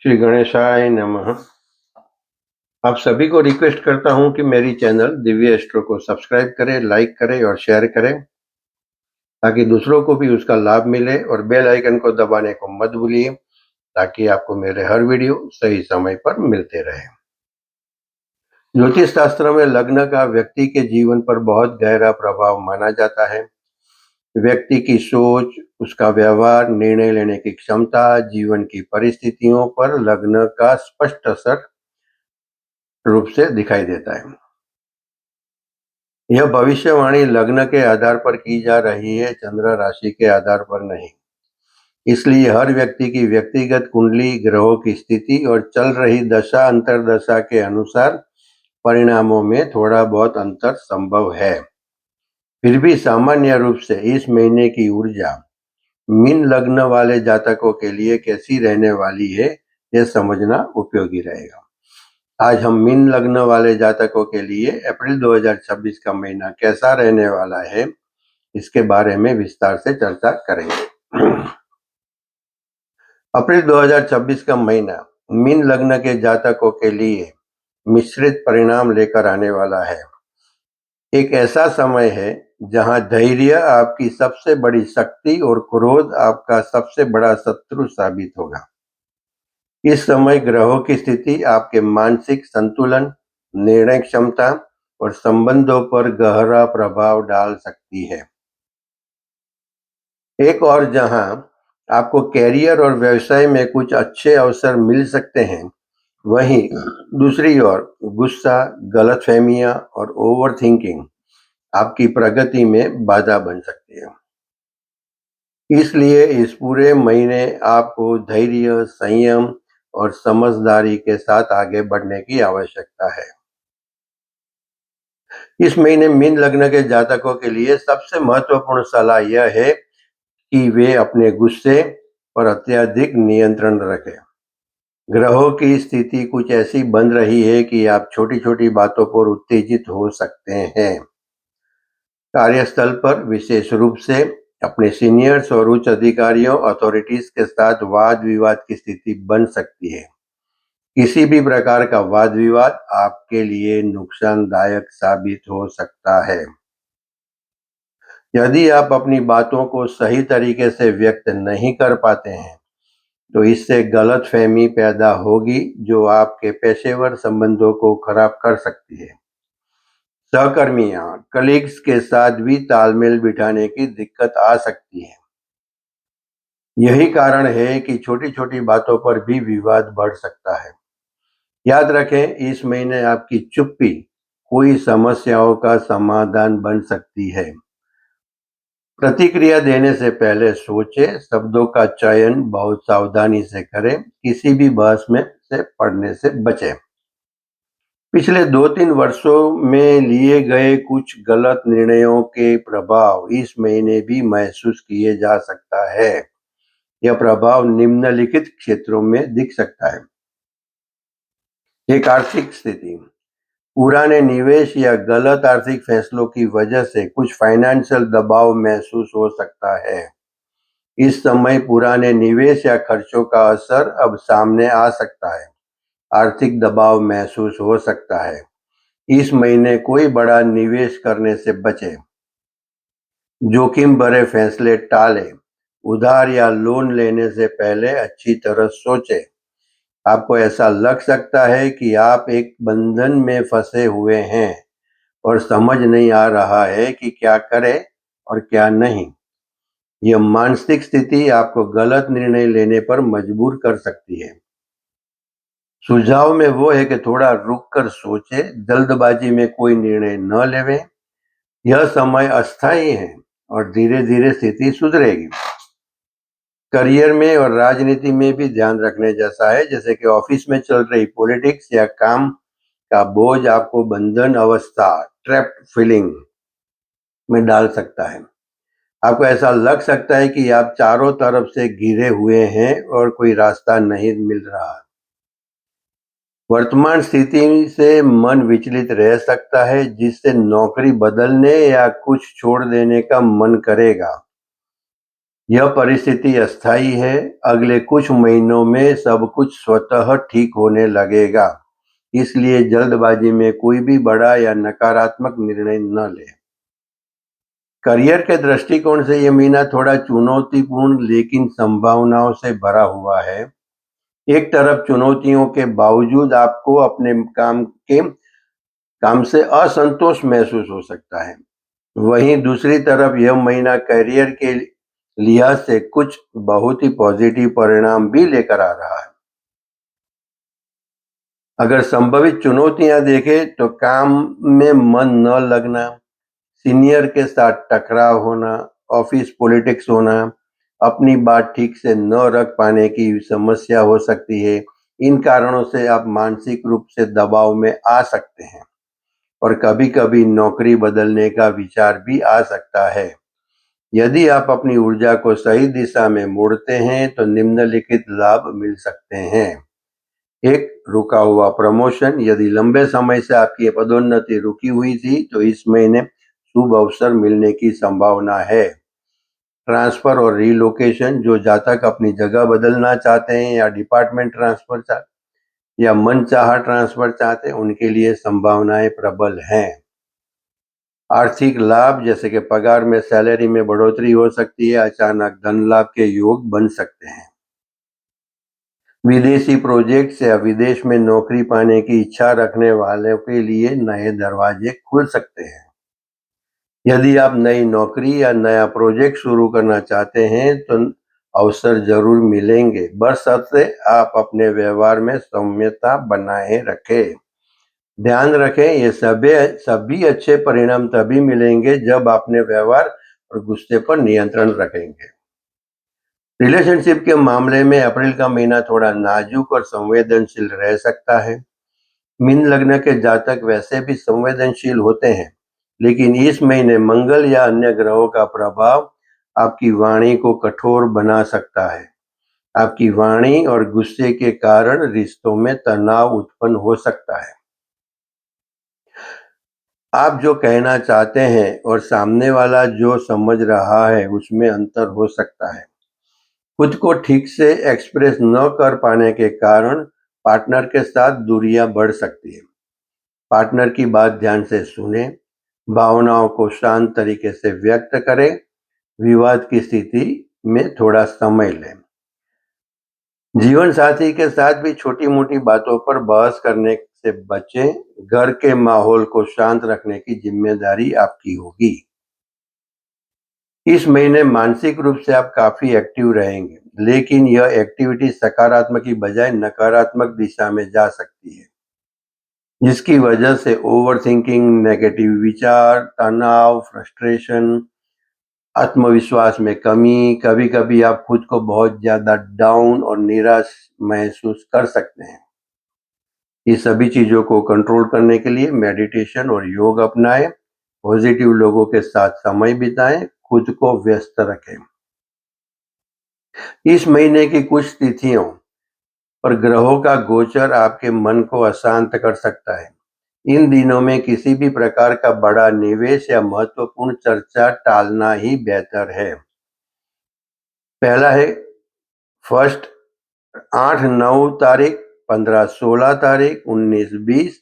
श्री गणेशाय नमः। आप सभी को रिक्वेस्ट करता हूं कि मेरी चैनल दिव्य एस्ट्रो को सब्सक्राइब करें, लाइक करें और शेयर करें ताकि दूसरों को भी उसका लाभ मिले, और बेल आइकन को दबाने को मत भूलिए ताकि आपको मेरे हर वीडियो सही समय पर मिलते रहे। ज्योतिष शास्त्र में लग्न का व्यक्ति के जीवन पर बहुत गहरा प्रभाव माना जाता है। व्यक्ति की सोच, उसका व्यवहार, निर्णय लेने की क्षमता, जीवन की परिस्थितियों पर लग्न का स्पष्ट असर रूप से दिखाई देता है। यह भविष्यवाणी लग्न के आधार पर की जा रही है, चंद्र राशि के आधार पर नहीं। इसलिए हर व्यक्ति की व्यक्तिगत कुंडली, ग्रहों की स्थिति और चल रही दशा अंतरदशा के अनुसार परिणामों में थोड़ा बहुत अंतर संभव है। फिर भी सामान्य रूप से इस महीने की ऊर्जा मीन लग्न वाले जातकों के लिए कैसी रहने वाली है, यह समझना उपयोगी रहेगा। आज हम मीन लग्न वाले जातकों के लिए अप्रैल 2026 का महीना कैसा रहने वाला है, इसके बारे में विस्तार से चर्चा करेंगे। अप्रैल 2026 का महीना मीन लग्न के जातकों के लिए मिश्रित परिणाम लेकर आने वाला है। एक ऐसा समय है जहां धैर्य आपकी सबसे बड़ी शक्ति और क्रोध आपका सबसे बड़ा शत्रु साबित होगा। इस समय ग्रहों की स्थिति आपके मानसिक संतुलन, निर्णय क्षमता और संबंधों पर गहरा प्रभाव डाल सकती है। एक और जहां आपको कैरियर और व्यवसाय में कुछ अच्छे अवसर मिल सकते हैं, वहीं दूसरी ओर गुस्सा, गलतफहमियां और ओवरथिंकिंग आपकी प्रगति में बाधा बन सकती है। इसलिए इस पूरे महीने आपको धैर्य, संयम और समझदारी के साथ आगे बढ़ने की आवश्यकता है। इस महीने मीन लग्न के जातकों के लिए सबसे महत्वपूर्ण सलाह यह है कि वे अपने गुस्से पर अत्यधिक नियंत्रण रखें। ग्रहों की स्थिति कुछ ऐसी बन रही है कि आप छोटी-छोटी बातों पर उत्तेजित हो सकते हैं। कार्यस्थल पर विशेष रूप से अपने सीनियर्स और उच्च अधिकारियों, अथॉरिटीज के साथ वाद विवाद की स्थिति बन सकती है। किसी भी प्रकार का वाद विवाद आपके लिए नुकसानदायक साबित हो सकता है। यदि आप अपनी बातों को सही तरीके से व्यक्त नहीं कर पाते हैं, तो इससे गलतफहमी पैदा होगी जो आपके पेशेवर संबंधों को खराब कर सकती है। सहकर्मियों, कलीग्स के साथ भी तालमेल बिठाने की दिक्कत आ सकती है। यही कारण है कि छोटी-छोटी बातों पर भी विवाद बढ़ सकता है। याद रखें, इस महीने आपकी चुप्पी कोई समस्याओं का समाधान बन सकती है। प्रतिक्रिया देने से पहले सोचें, शब्दों का चयन बहुत सावधानी से करें, किसी भी बहस में से पड़ने से बचें। पिछले 2-3 वर्षों में लिए गए कुछ गलत निर्णयों के प्रभाव इस महीने भी महसूस किए जा सकता है। यह प्रभाव निम्नलिखित क्षेत्रों में दिख सकता है। एक, आर्थिक स्थिति। पुराने निवेश या गलत आर्थिक फैसलों की वजह से कुछ फाइनेंशियल दबाव महसूस हो सकता है। इस समय पुराने निवेश या खर्चों का असर अब सामने आ सकता है। आर्थिक दबाव महसूस हो सकता है। इस महीने कोई बड़ा निवेश करने से बचें। जोखिम भरे फैसले टालें। उधार या लोन लेने से पहले अच्छी तरह सोचें। आपको ऐसा लग सकता है कि आप एक बंधन में फंसे हुए हैं और समझ नहीं आ रहा है कि क्या करें और क्या नहीं। यह मानसिक स्थिति आपको गलत निर्णय लेने पर मजबूर कर सकती है। सुझाव में वो है कि थोड़ा रुक कर सोचे, जल्दबाजी में कोई निर्णय न लेवें। यह समय अस्थायी है और धीरे धीरे स्थिति सुधरेगी। करियर में और राजनीति में भी ध्यान रखने जैसा है, जैसे कि ऑफिस में चल रही पॉलिटिक्स या काम का बोझ आपको बंधन अवस्था, ट्रैप्ड फीलिंग में डाल सकता है। आपको ऐसा लग सकता है कि आप चारों तरफ से घिरे हुए हैं और कोई रास्ता नहीं मिल रहा। वर्तमान स्थिति से मन विचलित रह सकता है, जिससे नौकरी बदलने या कुछ छोड़ देने का मन करेगा। यह परिस्थिति अस्थायी है, अगले कुछ महीनों में सब कुछ स्वतः ठीक होने लगेगा, इसलिए जल्दबाजी में कोई भी बड़ा या नकारात्मक निर्णय न लें। करियर के दृष्टिकोण से यह महीना थोड़ा चुनौतीपूर्ण लेकिन संभावनाओं से भरा हुआ है। एक तरफ चुनौतियों के बावजूद आपको अपने काम से असंतोष महसूस हो सकता है। वहीं दूसरी तरफ यह महीना करियर के लिहाज से कुछ बहुत ही पॉजिटिव परिणाम भी लेकर आ रहा है। अगर संभवित चुनौतियां देखें तो काम में मन न लगना, सीनियर के साथ टकराव होना, ऑफिस पॉलिटिक्स होना, अपनी बात ठीक से न रख पाने की समस्या हो सकती है। इन कारणों से आप मानसिक रूप से दबाव में आ सकते हैं और कभी-कभी नौकरी बदलने का विचार भी आ सकता है। यदि आप अपनी ऊर्जा को सही दिशा में मोड़ते हैं तो निम्नलिखित लाभ मिल सकते हैं। एक, रुका हुआ प्रमोशन। यदि लंबे समय से आपकी पदोन्नति रुकी हुई थी तो इस महीने शुभ अवसर मिलने की संभावना है। ट्रांसफर और रिलोकेशन। जो जातक अपनी जगह बदलना चाहते हैं या डिपार्टमेंट ट्रांसफर या मनचाहा ट्रांसफर चाहते हैं, उनके लिए संभावनाएं प्रबल हैं। आर्थिक लाभ, जैसे कि पगार में सैलरी में बढ़ोतरी हो सकती है, अचानक धन लाभ के योग बन सकते हैं। विदेशी प्रोजेक्ट्स या विदेश में नौकरी पाने की इच्छा रखने वालों के लिए नए दरवाजे खुल सकते हैं। यदि आप नई नौकरी या नया प्रोजेक्ट शुरू करना चाहते हैं तो अवसर जरूर मिलेंगे, बशर्ते आप अपने व्यवहार में सौम्यता बनाए रखें। ध्यान रखें, ये सभी अच्छे परिणाम तभी मिलेंगे जब अपने व्यवहार और गुस्से पर नियंत्रण रखेंगे। रिलेशनशिप के मामले में अप्रैल का महीना थोड़ा नाजुक और संवेदनशील रह सकता है। मीन लग्न के जातक वैसे भी संवेदनशील होते हैं, लेकिन इस महीने मंगल या अन्य ग्रहों का प्रभाव आपकी वाणी को कठोर बना सकता है। आपकी वाणी और गुस्से के कारण रिश्तों में तनाव उत्पन्न हो सकता है। आप जो कहना चाहते हैं और सामने वाला जो समझ रहा है उसमें अंतर हो सकता है। खुद को ठीक से एक्सप्रेस न कर पाने के कारण पार्टनर के साथ दूरियां बढ़ सकती है। पार्टनर की बात ध्यान से सुनें, भावनाओं को शांत तरीके से व्यक्त करें, विवाद की स्थिति में थोड़ा समय लें। जीवन साथी के साथ भी छोटी मोटी बातों पर बहस करने से बचें। घर के माहौल को शांत रखने की जिम्मेदारी आपकी होगी। इस महीने मानसिक रूप से आप काफी एक्टिव रहेंगे, लेकिन यह एक्टिविटी सकारात्मक की बजाय नकारात्मक दिशा में जा सकती है, जिसकी वजह से ओवरथिंकिंग, नेगेटिव विचार, तनाव, फ्रस्ट्रेशन, आत्मविश्वास में कमी, कभी-कभी आप खुद को बहुत ज्यादा डाउन और निराश महसूस कर सकते हैं। ये सभी चीजों को कंट्रोल करने के लिए मेडिटेशन और योग अपनाएं, पॉजिटिव लोगों के साथ समय बिताएं, खुद को व्यस्त रखें। इस महीने की कुछ तिथियों पर ग्रहों का गोचर आपके मन को अशांत कर सकता है। इन दिनों में किसी भी प्रकार का बड़ा निवेश या महत्वपूर्ण चर्चा टालना ही बेहतर है। पहला है फर्स्ट 8-9 तारीख, 15-16 तारीख, 19-20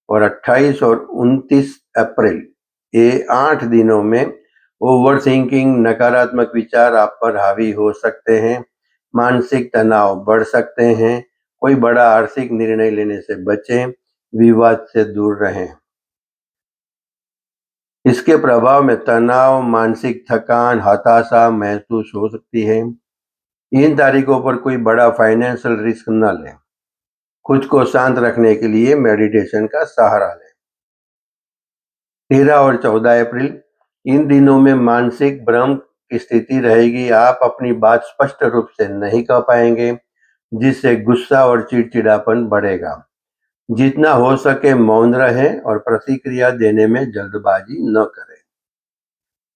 और 28 और 29 अप्रैल। ये 8 दिनों में ओवर थिंकिंग, नकारात्मक विचार आप पर हावी हो सकते हैं, मानसिक तनाव बढ़ सकते हैं, कोई बड़ा आर्थिक निर्णय लेने से बचें, विवाद से दूर रहें। इसके प्रभाव में तनाव, मानसिक थकान, हताशा महसूस हो सकती है। इन तारीखों पर कोई बड़ा फाइनेंशियल रिस्क न लें। खुद को शांत रखने के लिए मेडिटेशन का सहारा लें। 13 और 14 अप्रैल, इन दिनों में मानसिक भ्रम की स्थिति रहेगी। आप अपनी बात स्पष्ट रूप से नहीं कह पाएंगे, जिससे गुस्सा और चिड़चिड़ापन बढ़ेगा। जितना हो सके मौन रहें और प्रतिक्रिया देने में जल्दबाजी न करें।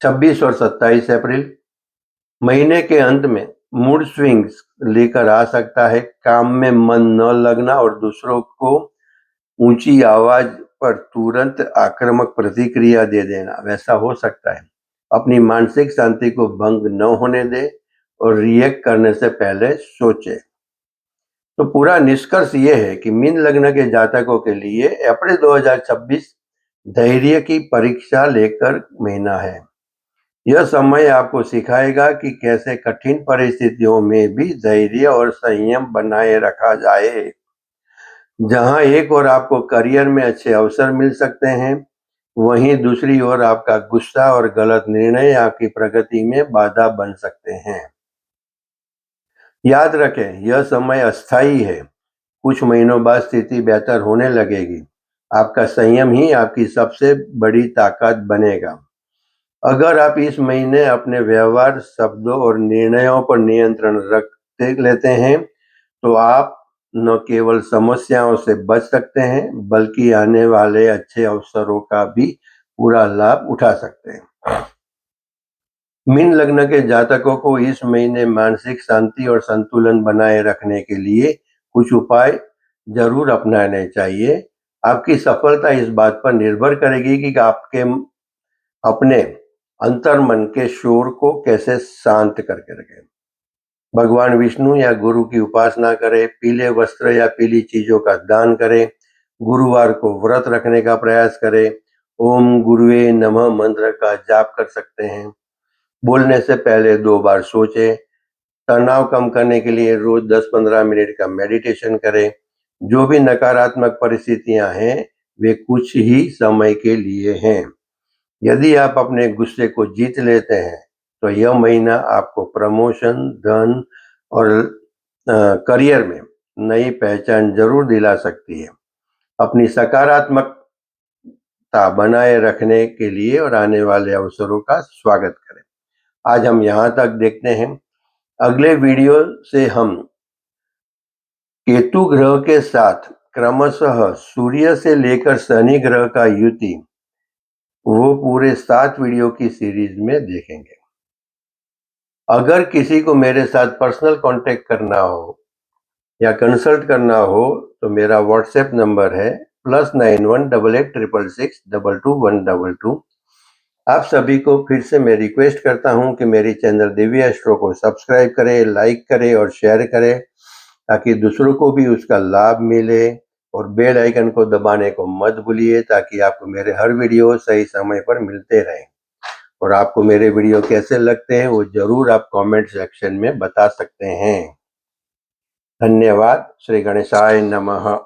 26 और 27 अप्रैल, महीने के अंत में मूड स्विंग्स लेकर आ सकता है। काम में मन न लगना और दूसरों को ऊंची आवाज पर तुरंत आक्रामक प्रतिक्रिया दे देना, वैसा हो सकता है। अपनी मानसिक शांति को भंग न होने दें। और रिएक्ट करने से पहले सोचें। तो पूरा निष्कर्ष ये है कि मीन लग्न के जातकों के लिए अप्रैल 2026 धैर्य की परीक्षा लेकर महीना है। यह समय आपको सिखाएगा कि कैसे कठिन परिस्थितियों में भी धैर्य और संयम बनाए रखा जाए। जहां एक ओर आपको करियर में अच्छे अवसर मिल सकते हैं, वहीं दूसरी ओर आपका गुस्सा और गलत निर्णय आपकी प्रगति में बाधा बन सकते हैं। याद रखें, यह समय अस्थायी है। कुछ महीनों बाद स्थिति बेहतर होने लगेगी। आपका संयम ही आपकी सबसे बड़ी ताकत बनेगा। अगर आप इस महीने अपने व्यवहार, शब्दों और निर्णयों पर नियंत्रण रखते लेते हैं, तो आप न केवल समस्याओं से बच सकते हैं, बल्कि आने वाले अच्छे अवसरों का भी पूरा लाभ उठा सकते हैं। मीन लग्न के जातकों को इस महीने मानसिक शांति और संतुलन बनाए रखने के लिए कुछ उपाय जरूर अपनाने चाहिए। आपकी सफलता इस बात पर निर्भर करेगी कि आपके अपने अंतर्मन के शोर को कैसे शांत करके रखें। भगवान विष्णु या गुरु की उपासना करें, पीले वस्त्र या पीली चीजों का दान करें, गुरुवार को व्रत रखने का प्रयास करें, ओम गुरुवे नमः मंत्र का जाप कर सकते हैं। बोलने से पहले 2 बार सोचें। तनाव कम करने के लिए रोज 10-15 मिनट का मेडिटेशन करें। जो भी नकारात्मक परिस्थितियां हैं, वे कुछ ही समय के लिए हैं। यदि आप अपने गुस्से को जीत लेते हैं, तो यह महीना आपको प्रमोशन, धन और करियर में नई पहचान जरूर दिला सकती है। अपनी सकारात्मकता बनाए रखने के लिए और आने वाले अवसरों का स्वागत करें। आज हम यहाँ तक देखते हैं। अगले वीडियो से हम केतु ग्रह के साथ क्रमशः सूर्य से लेकर शनि ग्रह का युति, वो पूरे 7 वीडियो की सीरीज में देखेंगे। अगर किसी को मेरे साथ पर्सनल कांटेक्ट करना हो या कंसल्ट करना हो, तो मेरा व्हाट्सएप नंबर है +91 8866622122। आप सभी को फिर से मैं रिक्वेस्ट करता हूं कि मेरी चैनल दिव्य एस्ट्रो को सब्सक्राइब करें, लाइक करें और शेयर करें, ताकि दूसरों को भी उसका लाभ मिले। और बेल आइकन को दबाने को मत भूलिए, ताकि आपको मेरे हर वीडियो सही समय पर मिलते रहें। और आपको मेरे वीडियो कैसे लगते हैं, वो जरूर आप कमेंट सेक्शन में बता सकते हैं। धन्यवाद। श्री गणेशाय नमः।